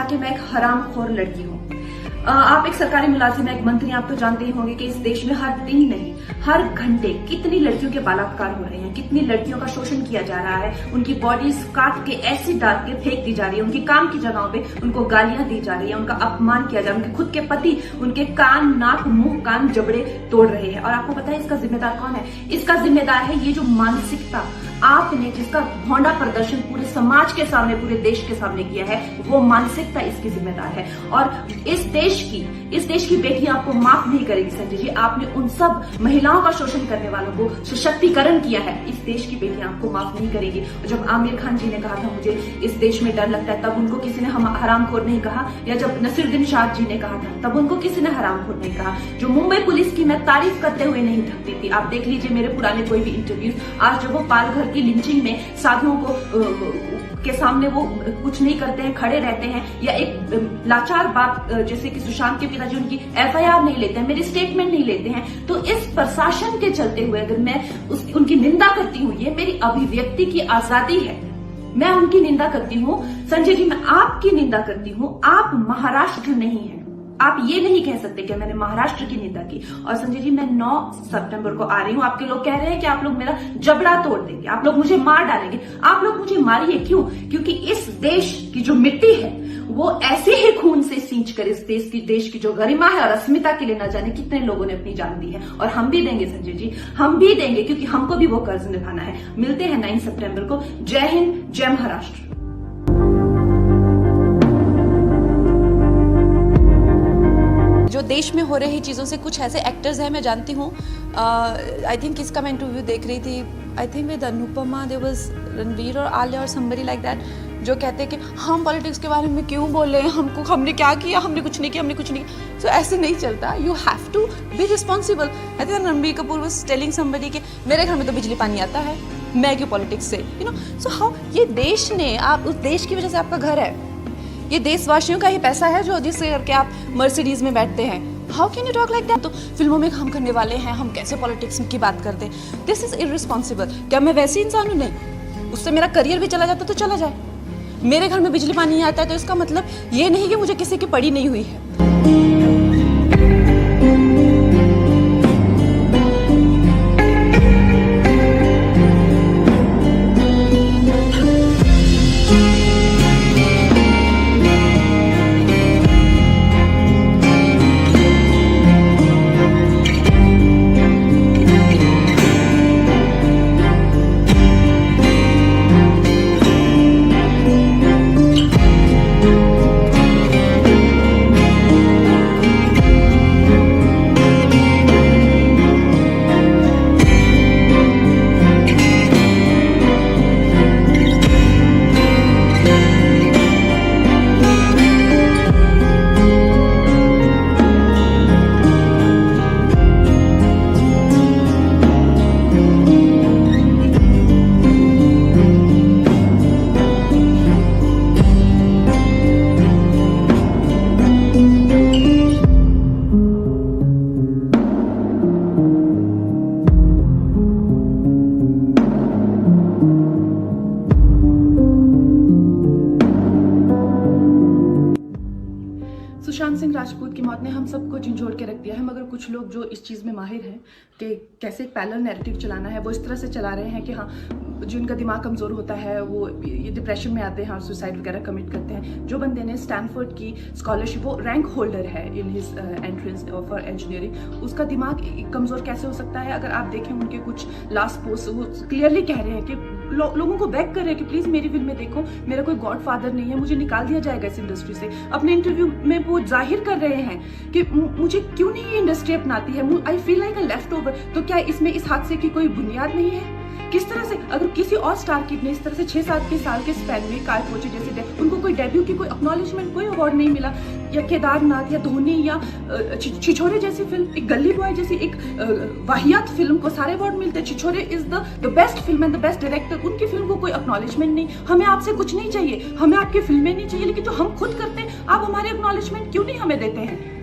कि मैं एक हरामखोर लड़की हूँ। आप एक सरकारी मुलाजिम हैं, एक मंत्री, आप तो जानते ही होंगे कि इस देश में हर दिन नहीं, हर घंटे कितनी लड़कियों के बलात्कार हो रहे हैं, कितनी लड़कियों का शोषण किया जा रहा है, उनकी बॉडीज काट के एसिड डाल के फेंक दी जा रही है, उनकी काम की जगहों पे उनको गालियां दी जा रही है, उनका अपमान किया जा रहा है, उनके खुद के पति उनके कान, नाक, मुंह, कान, जबड़े तोड़ रहे हैं। और आपको पता है इसका जिम्मेदार कौन है? इसका जिम्मेदार है ये जो मानसिकता आपने, जिसका भौंडा प्रदर्शन पूरे समाज के सामने, पूरे देश के सामने किया है, वो मानसिकता इसकी जिम्मेदार है। और इस देश की बेटियां आपको माफ नहीं करेगी संजय जी। आपने उन सब महिलाओं का शोषण करने वालों को सशक्तिकरण किया है, इस देश की बेटियां आपको माफ नहीं करेगी। जब आमिर खान जी ने कहा था मुझे इस देश में डर लगता है, तब उनको किसी ने हरामखोर नहीं कहा, या जब नसीरुद्दीन शाह जी ने कहा था तब उनको किसी ने हरामखोर नहीं कहा। जो मुंबई पुलिस की मैं तारीफ करते हुए नहीं थकती थी, आप देख लीजिए मेरे पुराने कोई भी इंटरव्यूज, आज जब वो पालघर की लिंचिंग में साधुओं को के सामने वो कुछ नहीं करते हैं, खड़े रहते हैं, या एक लाचार बात जैसे कि सुशांत के पिताजी उनकी एफआईआर नहीं लेते हैं, मेरी स्टेटमेंट नहीं लेते हैं, तो इस प्रशासन के चलते हुए अगर मैं उनकी निंदा करती हूँ, ये मेरी अभिव्यक्ति की आजादी है, मैं उनकी निंदा करती हूँ। संजय जी, मैं आपकी निंदा करती हूँ, आप महाराष्ट्र नहीं है, आप ये नहीं कह सकते कि मैंने महाराष्ट्र की निंदा की। और संजय जी, मैं 9 सितंबर को आ रही हूँ, आपके लोग कह रहे हैं कि आप लोग मेरा जबड़ा तोड़ देंगे, आप लोग मुझे मार डालेंगे। आप लोग मुझे मारिए, क्यों? क्योंकि इस देश की जो मिट्टी है वो ऐसे ही खून से सींचकर इस देश की जो गरिमा है और अस्मिता के लिए न जाने कितने लोगों ने अपनी जान दी है, और हम भी देंगे संजय जी, हम भी देंगे, क्योंकि हमको भी वो कर्ज निभाना है। मिलते हैं 9 सितंबर को। जय हिंद, जय महाराष्ट्र। जो देश में हो रही चीज़ों से कुछ ऐसे एक्टर्स हैं, मैं जानती हूँ, आई थिंक किसका मैं इंटरव्यू देख रही थी, I think with Anupama, there was Ranveer और आलिया और समबडी लाइक दैट, जो कहते हैं कि हम पॉलिटिक्स के बारे में क्यों बोल रहे हैं, हमने क्या किया, हमने कुछ नहीं किया। सो ऐसे नहीं चलता, you have to be responsible. I think Ranbir Kapoor was telling somebody कि मेरे घर में तो बिजली पानी आता है, मैं क्यों पॉलिटिक्स से, यू नो। सो हाउ, ये देश ने, आप उस देश की वजह से आपका घर है, ये देशवासियों का ही पैसा है जो जिससे करके आप मर्सिडीज में बैठते हैं। How can you talk like that? तो फिल्मों में हम करने वाले हैं, हम कैसे पॉलिटिक्स की बात करते हैं, दिस इज इररिस्पॉन्सिबल। क्या मैं वैसी इंसान हूँ? नहीं, उससे मेरा करियर भी चला जाता तो चला जाए। मेरे घर में बिजली पानी नहीं आता है तो इसका मतलब ये नहीं कि मुझे किसी की पड़ी नहीं हुई है। सुशांत सिंह राजपूत की मौत ने हम सबको झंझोड़ के रख दिया है, मगर कुछ लोग जो इस चीज़ में माहिर हैं कि कैसे एक पैरेलल नैरेटिव चलाना है, वो इस तरह से चला रहे हैं कि हाँ, जिनका दिमाग कमज़ोर होता है वो ये डिप्रेशन में आते हैं और सुसाइड वगैरह कमिट करते हैं। जो बंदे ने स्टैनफोर्ड की स्कॉलरशिप, वो रैंक होल्डर है in his entrance for engineering, उसका दिमाग कमज़ोर कैसे हो सकता है? अगर आप देखें उनके कुछ लास्ट पोस्ट, वो क्लियरली कह रहे हैं कि लोगों को बैक कर रहे हैं कि प्लीज़ मेरी फिल्में देखो, मेरा कोई गॉड फादर नहीं है, मुझे निकाल दिया जाएगा इस इंडस्ट्री से। अपने इंटरव्यू में वो जाहिर कर रहे हैं कि मुझे क्यों नहीं ये इंडस्ट्री अपनाती है, I feel like a left over. तो क्या इसमें इस हादसे की कोई बुनियाद नहीं है? किस तरह से अगर किसी और स्टार किड ने इस तरह से 6-7 साल के स्पैन में काय पोचे जैसे उनको कोई डेब्यू की कोई एक्नॉलेजमेंट, कोई अवार्ड नहीं मिला, या केदारनाथ या धोनी या छिछोरे जैसी फिल्म, एक गली बॉय जैसी एक वाहियात फिल्म को सारे अवार्ड मिलते हैं। Chhichhore is the best film and the best director, उनकी फिल्म को कोई एक्नॉलेजमेंट नहीं। हमें आपसे कुछ नहीं चाहिए, हमें आपकी फिल्में नहीं चाहिए, लेकिन जो हम खुद करते हैं आप हमारे एक्नॉलेजमेंट क्यों नहीं हमें देते हैं?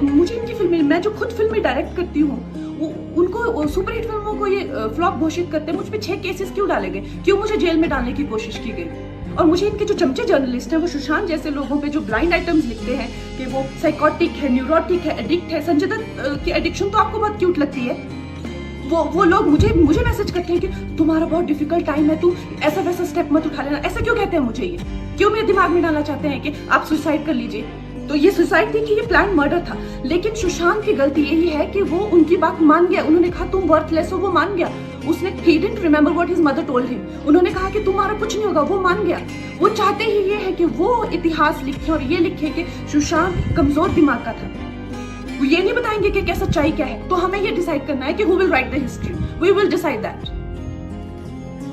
मुझे इनकी फिल्में, मैं जो खुद फिल्में डायरेक्ट करती हूँ, उनको सुपरहिट फिल्मों को ये फ्लॉप घोषित करते हैं। मुझ पे 6 केसेस क्यों डाले गए? क्यों मुझे जेल में डालने की कोशिश की गई? और मुझे इनके जो चमचे जर्नलिस्ट हैं वो सुशांत जैसे लोगों पे जो ब्लाइंड आइटम्स लिखते हैं कि वो साइकोटिक है, न्यूरोटिक है, एडिक्ट है। संजय दत्त की एडिक्शन तो आपको बहुत क्यूट लगती है। वो लोग मुझे मैसेज करते हैं कि तुम्हारा बहुत डिफिकल्ट टाइम है, तुम ऐसा वैसा स्टेप मत उठा लेना। ऐसा क्यों कहते हैं मुझे? ये क्यों मेरे दिमाग में डालना चाहते हैं कि आप सुसाइड कर लीजिए? तो ये सुसाइड थी कि ये प्लान मर्डर था। लेकिन सुशांत की गलती यही है कि वो उनकी बात मान गया। उन्होंने कहा तुम वर्थलेस हो, वो मान गया। उसने he didn't remember what his mother told him। उन्होंने कहा कि तुम्हारा कुछ नहीं होगा, वो मान गया। वो चाहते ही ये है कि वो इतिहास लिखे और ये लिखे कि सुशांत कमजोर दिमाग का था। वो ये नहीं बताएंगे कि क्या सच्चाई क्या है। तो हमें ये डिसाइड करना है कि who will write the history। We will decide that।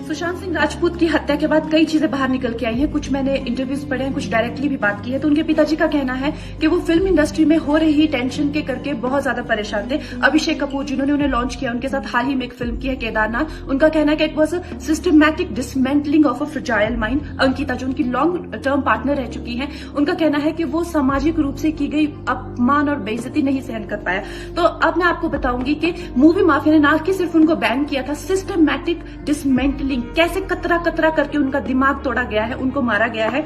Sushant Singh Rajput की हत्या के बाद कई चीजें बाहर निकल के आई हैं। कुछ मैंने इंटरव्यूज पढ़े हैं, कुछ डायरेक्टली भी बात की है। तो उनके पिताजी का कहना है कि वो फिल्म इंडस्ट्री में हो रही टेंशन के करके बहुत ज्यादा परेशान थे। अभिषेक कपूर जिन्होंने उन्हें लॉन्च किया, उनके साथ हाल ही में एक फिल्म की है केदारनाथ। उनका कहना है कि it was a systematic dismantling of a fragile mind. Ankita जो उनकी लॉन्ग टर्म पार्टनर रह चुकी है, उनका कहना है कि वो सामाजिक रूप से की गई अपमान और बेइज्जती नहीं सहन कर पाया। तो अब मैं आपको बताऊंगी कि मूवी माफिया ने ना कि सिर्फ उनको बैन किया था, सिस्टमैटिक डिसमेंटलिंग, कैसे कतरा कतरा करके उनका दिमाग तोड़ा गया है, उनको मारा गया है।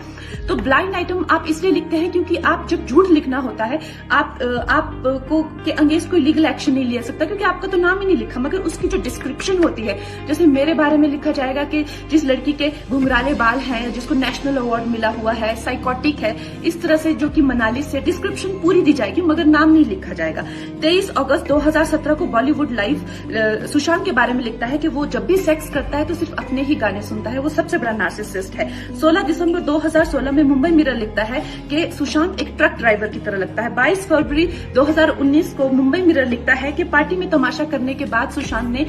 तो ब्लाइंड आइटम आप इसलिए लिखते हैं क्योंकि आप जब झूठ लिखना होता है, आपको के अंगेंस्ट कोई लीगल एक्शन नहीं लिया सकता क्योंकि आपका तो नाम ही नहीं लिखा। मगर उसकी जो डिस्क्रिप्शन होती है, जैसे मेरे बारे में लिखा जाएगा कि जिस लड़की के घुंघराले बाल हैं, जिसको नेशनल अवार्ड मिला हुआ है, साइकोटिक है, इस तरह से जो कि मनाली से, डिस्क्रिप्शन पूरी दी जाएगी मगर नाम नहीं लिखा जाएगा। 23 अगस्त 2017 को बॉलीवुड लाइव सुशांत के बारे में लिखता है कि वो जब भी सेक्स करता है तो सिर्फ अपने ही गाने सुनता है, वो सबसे बड़ा नार्सिसिस्ट है। 16 दिसंबर 2016 में मुंबई मिरर लिखता है कि सुशांत एक ट्रक ड्राइवर की तरह लगता है। 22 फरवरी 2019 को मुंबई मिरर लिखता है कि पार्टी में तमाशा करने के बाद सुशांत ने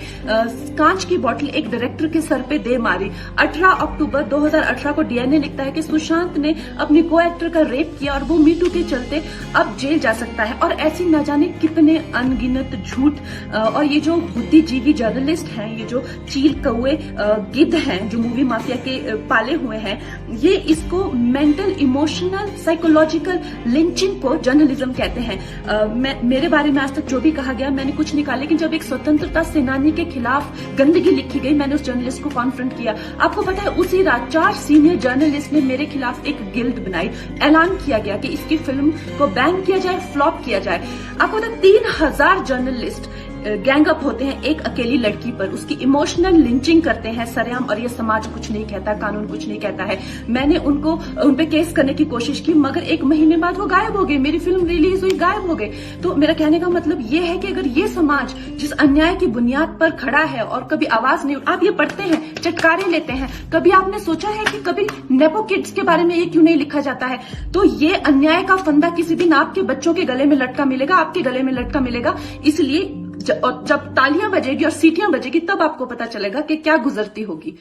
कांच की बोतल एक डायरेक्टर के सर पे दे मारी। 18 अक्टूबर 2018 को डीएनए लिखता है कि सुशांत ने अपने को एक्टर का रेप किया और वो मीटू के चलते अब जेल जा सकता है। और ऐसी न जाने कितने अनगिनत झूठ। और ये जो बुद्धिजीवी जर्नलिस्ट हैं, ये जो चील कौए गिद्ध हैं जो मूवी माफिया के पाले हुए हैं, ये इसको मेंटल, इमोशनल, साइकोलॉजिकल लिंचिंग को जर्नलिज्म कहते हैं। मेरे बारे में आज तक जो भी कहा गया मैंने कुछ नहीं कहा, लेकिन जब एक स्वतंत्रता सेनानी के खिलाफ गंदगी लिखी गई, मैंने उस जर्नलिस्ट को कॉन्फ्रंट किया। आपको पता है उसी रात 4 सीनियर जर्नलिस्ट ने मेरे खिलाफ एक गिल्ड बनाई। ऐलान किया गया कि इसकी फिल्म को बैन किया जाए, फ्लॉप किया जाए। आपको पता है 3000 जर्नलिस्ट गैंग अप होते हैं एक अकेली लड़की पर, उसकी इमोशनल लिंचिंग करते हैं सरेआम, और ये समाज कुछ नहीं कहता, कानून कुछ नहीं कहता है। मैंने उन पे केस करने की कोशिश की मगर 1 महीने बाद वो गायब हो गए। मेरी फिल्म रिलीज हुई, गायब हो गए। तो मेरा कहने का मतलब ये है कि अगर ये समाज जिस अन्याय की बुनियाद पर खड़ा है और कभी आवाज नहीं, आप ये पढ़ते हैं, चटकारे लेते हैं, कभी आपने सोचा है कि कभी नेपो किड्स के बारे में ये क्यों नहीं लिखा जाता है? तो ये अन्याय का फंदा किसी दिन आपके बच्चों के गले में लटका मिलेगा, आपके गले में लटका मिलेगा। इसलिए जब तालियां बजेगी और सीटियां बजेगी तब आपको पता चलेगा कि क्या गुजरती होगी।